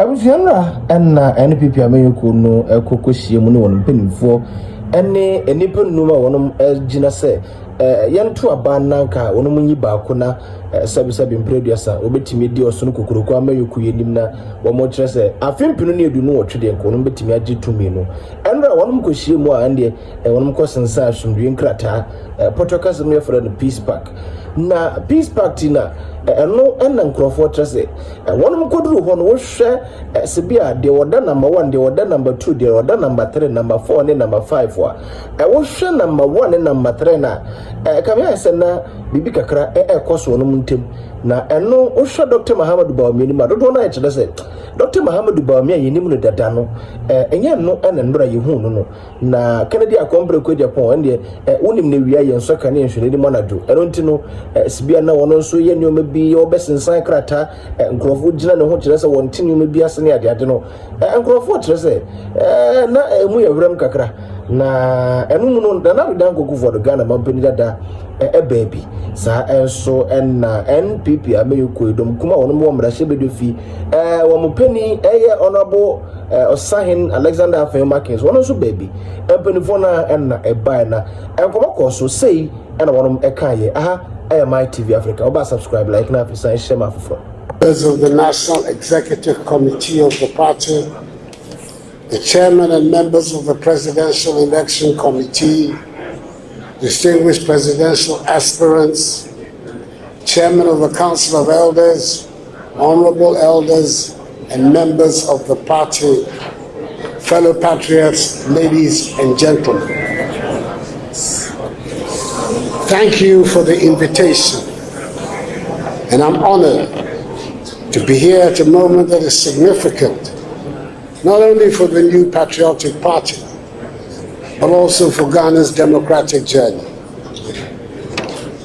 Abusianra na NPP ameyoko no ekokohie mu ne won penifo ene enipa numa wonum gina se yanto aba nanka wonum nyi baako na sabi mpreduasa obetimi di osono kokoroko ameyoko yenim na wo mo kire se afempinu ne edu no wotwede nko wonum betimi agi tumi no enra wonum kohie mu a ande wonum kosensa asumdwe nkrata protocol no yefra no peace park na peace park tina eno enna nkrofo trese wonum koduru ho no wo hwe sebia de order number 1 de order number 2 de order number 3 number 4 ne number 5 wa wo hwe number 1 ne number 3 na kamya sena bibi kakra ekoso wonum ntem na eno wo hwe Dr. Muhammadu Bawumia ni ma dodo na ekede se Dr. Muhammadu Bawumia yenim no dada no enye no ene ndora yehu no na Kennedy akompre ko Japan ende wonim ne wia ye nso ka ne nhwere ni monado eno ntino sibia na wono nso ye nyoma bi obesensan krata nkrofo gina ne ho kire se won tinyoma bi asene ade no nkrofo kire se na emu yewrem kakra na enu mu no da na dan kokuvo do Ghana mampeni dada baby sa enso na NPP ameyoko edom kuma wono mo mrahye bedofi wo mo pani eye honorable Osahin Alexander Afemakins wono so baby empenifo na na ebai na enkomako so sei na wono ekaye aha my TV Africa oba subscribe like na afisa share ma fofo. Members of the National Executive Committee of the party, the chairman and members of the Presidential Election Committee, distinguished presidential aspirants, chairman of the Council of Elders, honorable elders, and members of the party, fellow patriots, ladies and gentlemen. Thank you for the invitation, and I'm honored to be here at a moment that is significant, not only for the new patriotic party, but also for Ghana's democratic journey.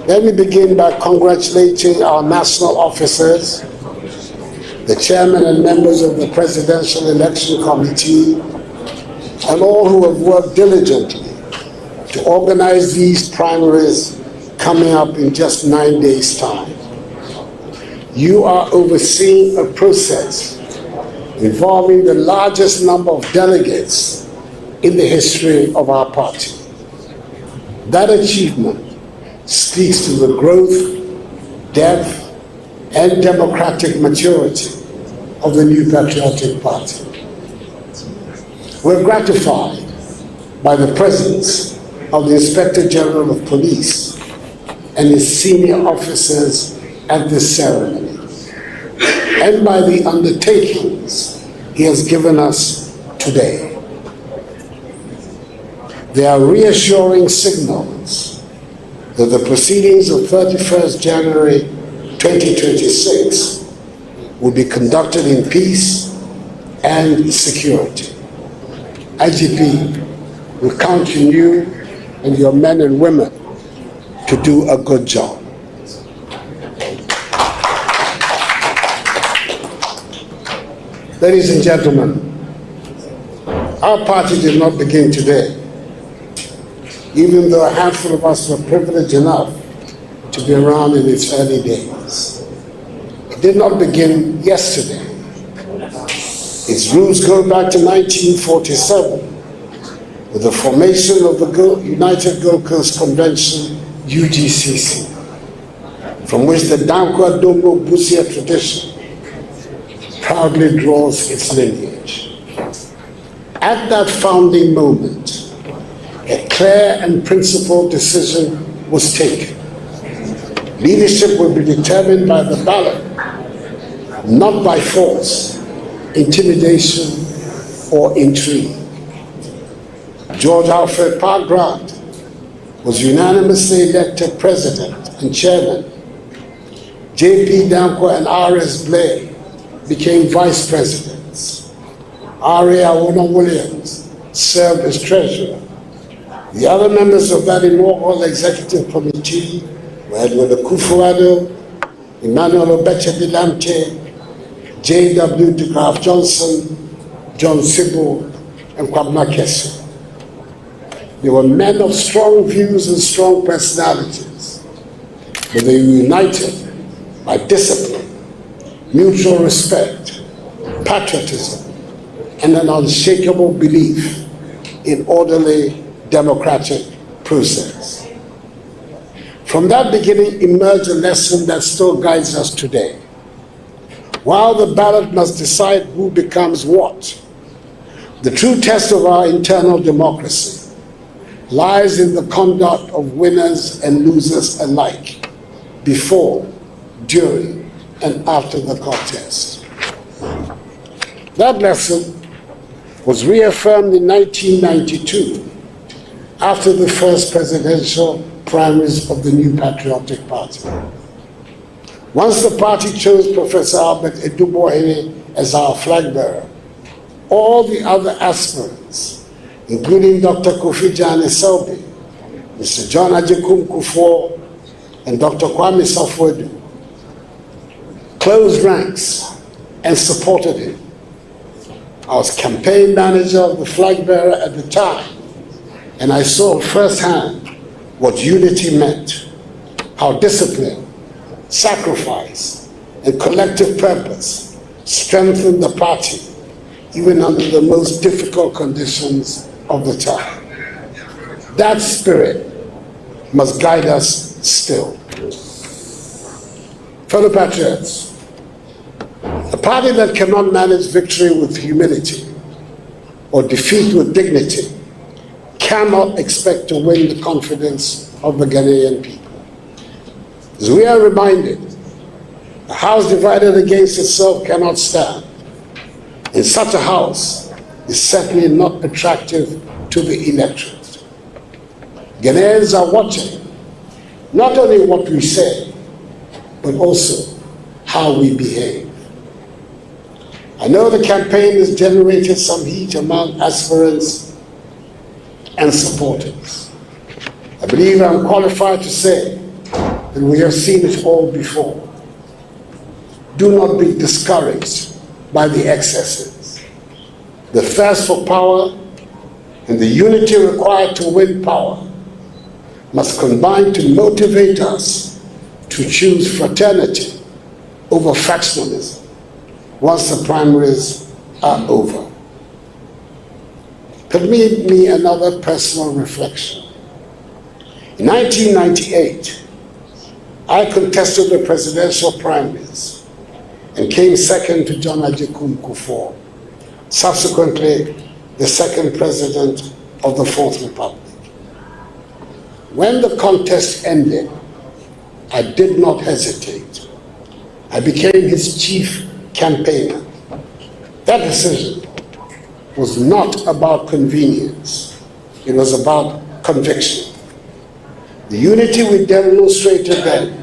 Let me begin by congratulating our national officers, the chairman and members of the Presidential Election Committee, and all who have worked diligently to organize these primaries coming up in just 9 days' time. You are overseeing a process involving the largest number of delegates in the history of our party. That achievement speaks to the growth, depth, and democratic maturity of the new patriotic party. We're gratified by the presence of the Inspector General of Police and his senior officers at this ceremony, and by the undertakings he has given us today. They are reassuring signals that the proceedings of 31st January 2026 will be conducted in peace and security. IGP, we count on you and your men and women to do a good job. Ladies and gentlemen, our party did not begin today, even though a handful of us were privileged enough to be around in its early days. It did not begin yesterday. Its roots go back to 1947, with the formation of the United Gold Coast Convention, UGCC, from which the Dankwa Dombo Busia tradition proudly draws its lineage. At that founding moment, a clear and principled decision was taken. Leadership will be determined by the ballot, not by force, intimidation, or intrigue. George Alfred Park Grant was unanimously elected president and chairman. J.P. Dankwa and R.S. Blair became vice presidents. R.A. Awona Williams served as treasurer. The other members of that inaugural executive committee were Edward Akufo-Addo, Emmanuel Obeche Bilamte, J.W. de Graaf Johnson, John Sibu, and Kwabena Kesu. They were men of strong views and strong personalities, but they were united by discipline, mutual respect, patriotism, and an unshakable belief in orderly democratic process. From that beginning emerged a lesson that still guides us today. While the ballot must decide who becomes what, the true test of our internal democracy lies in the conduct of winners and losers alike, before, during, and after the contest. That lesson was reaffirmed in 1992 after the first presidential primaries of the New Patriotic Party. Once the party chose Professor Albert Addo as our flag bearer, all the other aspirants, including Dr. Kofi Jane Selby, Mr. John Agyekum Kufuor, and Dr. Kwame Safo-Addo, closed ranks and supported him. I was campaign manager of the flag bearer at the time, and I saw firsthand what unity meant, how discipline, sacrifice, and collective purpose strengthened the party, even under the most difficult conditions of the time. That spirit must guide us still. Fellow patriots, a party that cannot manage victory with humility or defeat with dignity cannot expect to win the confidence of the Ghanaian people. As we are reminded, a house divided against itself cannot stand. In such a house is certainly not attractive to the electorate. Ghanaians are watching not only what we say, but also how we behave. I know the campaign has generated some heat among aspirants and supporters. I believe I'm qualified to say that we have seen it all before. Do not be discouraged by the excesses. The thirst for power and the unity required to win power must combine to motivate us to choose fraternity over factionalism once the primaries are over. Permit me another personal reflection. In 1998, I contested the presidential primaries and came second to John Agyekum Kufuor, subsequently the second president of the Fourth Republic. When the contest ended, I did not hesitate. I became his chief campaigner. That decision was not about convenience. It was about conviction. The unity we demonstrated then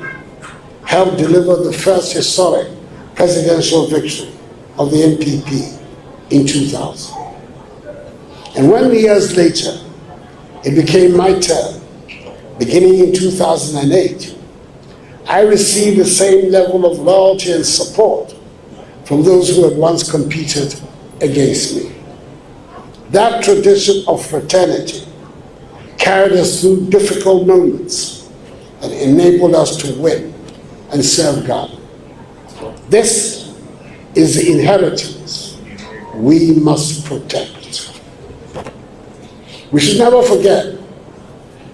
helped deliver the first historic presidential victory of the NPP in 2000. And when years later, it became my turn, beginning in 2008, I received the same level of loyalty and support from those who had once competed against me. That tradition of fraternity carried us through difficult moments and enabled us to win and serve God. This is the inheritance we must protect. We should never forget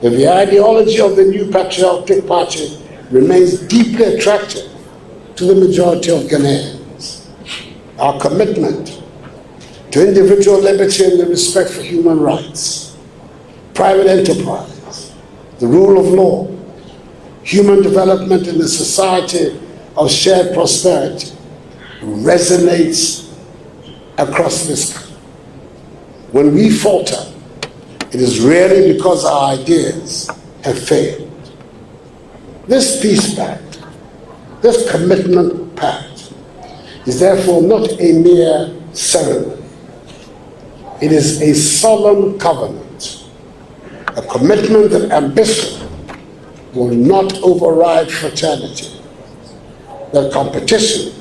that the ideology of the New Patriotic Party remains deeply attractive to the majority of Ghanaians. Our commitment to individual liberty and the respect for human rights, private enterprise, the rule of law, human development in a society of shared prosperity resonates across this country. When we falter, it is rarely because our ideas have failed. This peace pact, this commitment pact, is therefore not a mere ceremony. It is a solemn covenant, a commitment that ambition will not override fraternity, that competition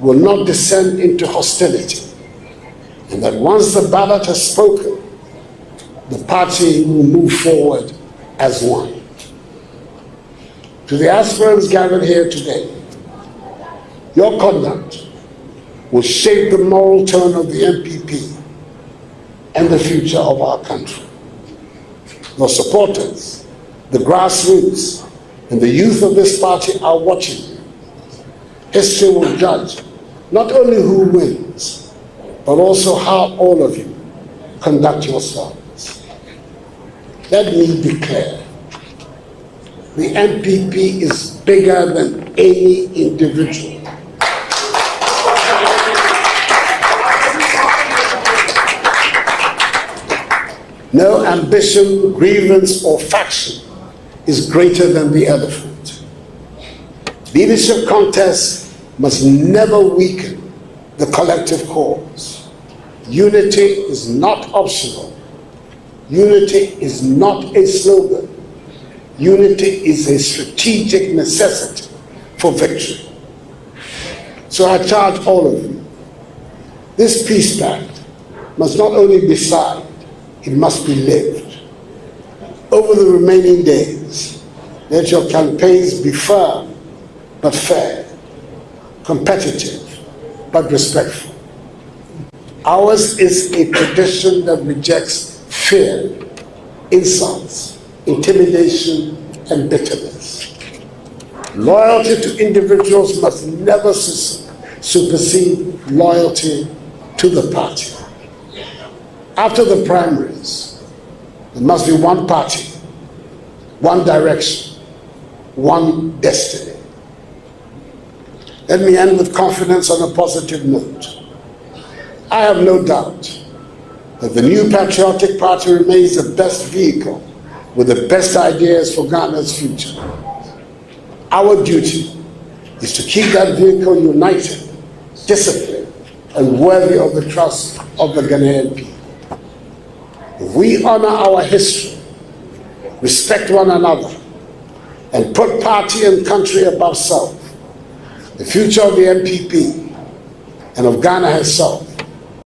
will not descend into hostility, and that once the ballot has spoken, the party will move forward as one. To the aspirants gathered here today, your conduct will shape the moral tone of the NPP and the future of our country. Your supporters, the grassroots, and the youth of this party are watching you. History will judge not only who wins, but also how all of you conduct yourselves. Let me be clear. The NPP is bigger than any individual. No ambition, grievance, or faction is greater than the elephant. Leadership contests must never weaken the collective cause. Unity is not optional. Unity is not a slogan. Unity is a strategic necessity for victory. So I charge all of you, this peace pact must not only be signed, it must be lived. Over the remaining days, let your campaigns be firm but fair, competitive but respectful. Ours is a tradition that rejects fear, insults, intimidation, and bitterness. Loyalty to individuals must never supersede loyalty to the party. After the primaries, there must be one party, one direction, one destiny. Let me end with confidence on a positive note. I have no doubt that the new patriotic party remains the best vehicle with the best ideas for Ghana's future. Our duty is to keep that vehicle united, disciplined, and worthy of the trust of the Ghanaian people. If we honor our history, respect one another, and put party and country above self, the future of the NPP and of Ghana herself